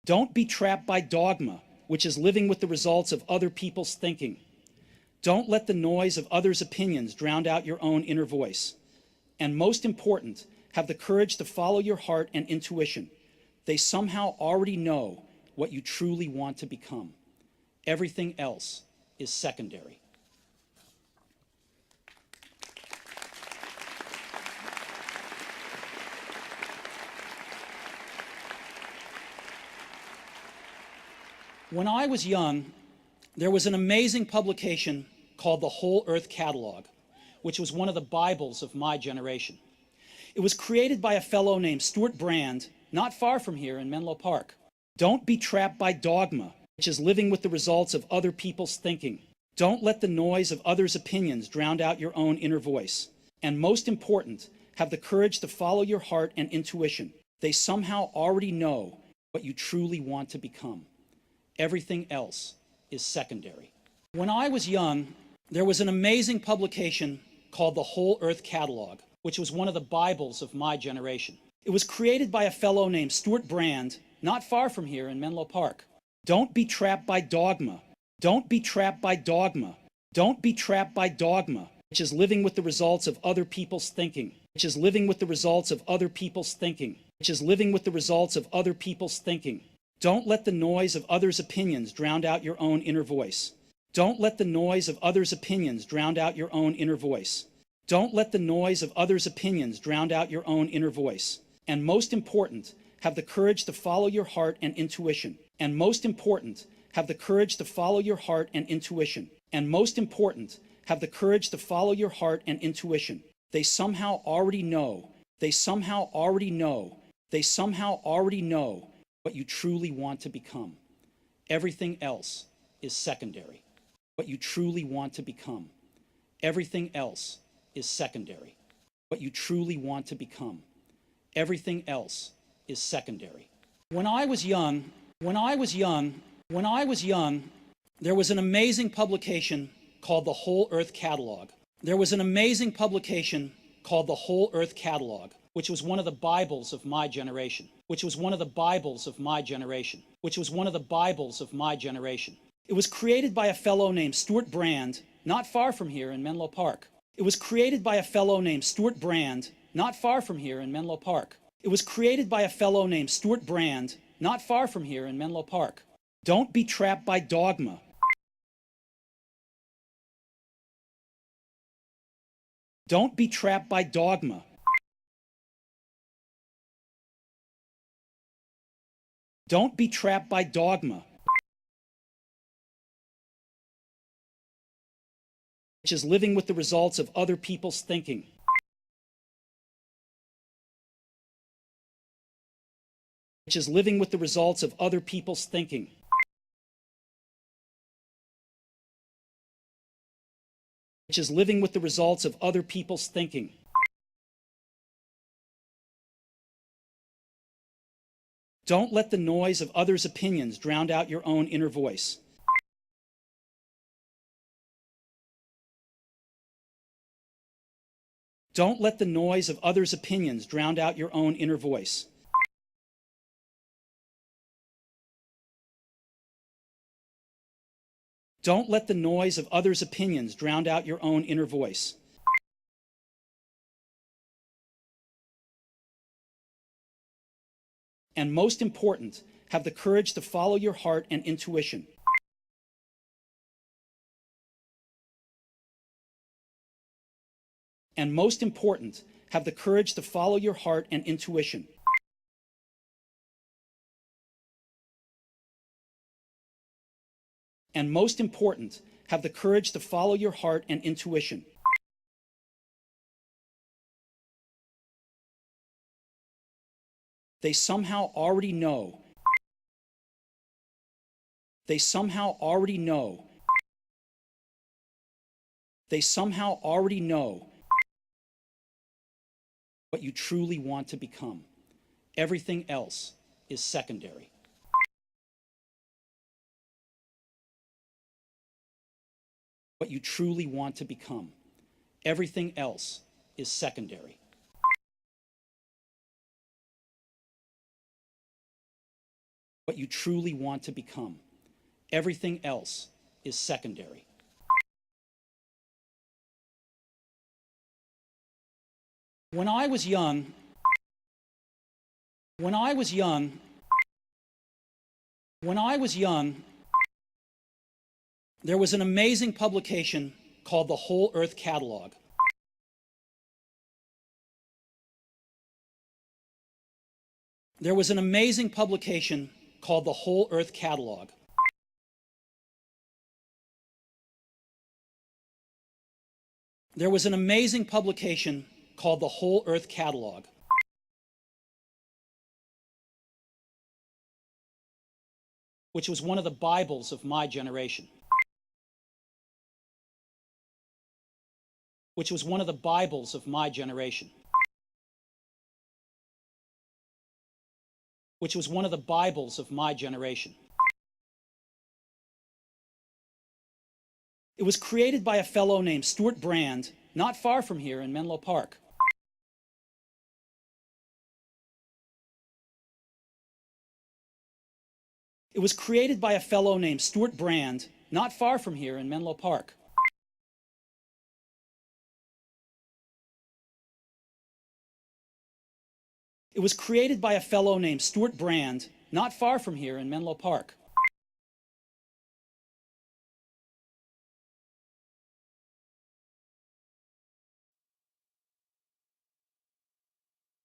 Don't be trapped by dogma, which is living with the results of other people's thinking. Don't let the noise of others' opinions drown out your own inner voice. And most important, have the courage to follow your heart and intuition. They somehow already know what you truly want to become. Everything else is secondary. When I was young, there was an amazing publication called the Whole Earth Catalog, which was one of the Bibles of my generation. It was created by a fellow named Stuart Brand, not far from here in Menlo Park. Don't be trapped by dogma, which is living with the results of other people's thinking. Don't let the noise of others' opinions drown out your own inner voice. And most important, have the courage to follow your heart and intuition. They somehow already know what you truly want to become. Everything else is secondary. When I was young, there was an amazing publication called the Whole Earth Catalog, which was one of the Bibles of my generation. It was created by a fellow named Stuart Brand, not far from here in Menlo Park. Don't be trapped by dogma. Don't be trapped by dogma. Don't be trapped by dogma, which is living with the results of other people's thinking. Which is living with the results of other people's thinking. Which is living with the results of other people's thinking. Don't let the noise of others' opinions drown out your own inner voice. Don't let the noise of others' opinions drown out your own inner voice. Don't let the noise of others' opinions drown out your own inner voice. And most important, have the courage to follow your heart and intuition. And most important, have the courage to follow your heart and intuition. And most important, have the courage to follow your heart and intuition. They somehow already know. They somehow already know. They somehow already know what you truly want to become. Everything else is secondary. What you truly want to become. Everything else is secondary. What you truly want to become. Everything else is secondary. When I was young, there was an amazing publication called the Whole Earth Catalog. There was an amazing publication called the Whole Earth Catalog, which was one of the Bibles of my generation. Which was one of the Bibles of my generation. Which was one of the Bibles of my generation. It was created by a fellow named Stuart Brand, not far from here in Menlo Park. It was created by a fellow named Stuart Brand, not far from here in Menlo Park. It was created by a fellow named Stuart Brand, not far from here in Menlo Park. Don't be trapped by dogma. Don't be trapped by dogma. Don't be trapped by dogma, which is living with the results of other people's thinking. Which is living with the results of other people's thinking. Which is living with the results of other people's thinking. Don't let the noise of others' opinions drown out your own inner voice. Don't let the noise of others' opinions drown out your own inner voice. Don't let the noise of others' opinions drown out your own inner voice. And most important, have the courage to follow your heart and intuition. And most important, have the courage to follow your heart and intuition. And most important, have the courage to follow your heart and intuition. They somehow already know. They somehow already know. They somehow already know what you truly want to become. Everything else is secondary. What you truly want to become. Everything else is secondary. what you truly want to become. Everything else is secondary. When I was young, there was an amazing publication called the Whole Earth Catalog. There was an amazing publication called the Whole Earth Catalog. There was an amazing publication called the Whole Earth Catalog. Which was one of the Bibles of my generation. Which was one of the Bibles of my generation. Which was one of the Bibles of my generation. It was created by a fellow named Stuart Brand, not far from here in Menlo Park. It was created by a fellow named Stuart Brand, not far from here in Menlo Park. It was created by a fellow named Stuart Brand, not far from here in Menlo Park.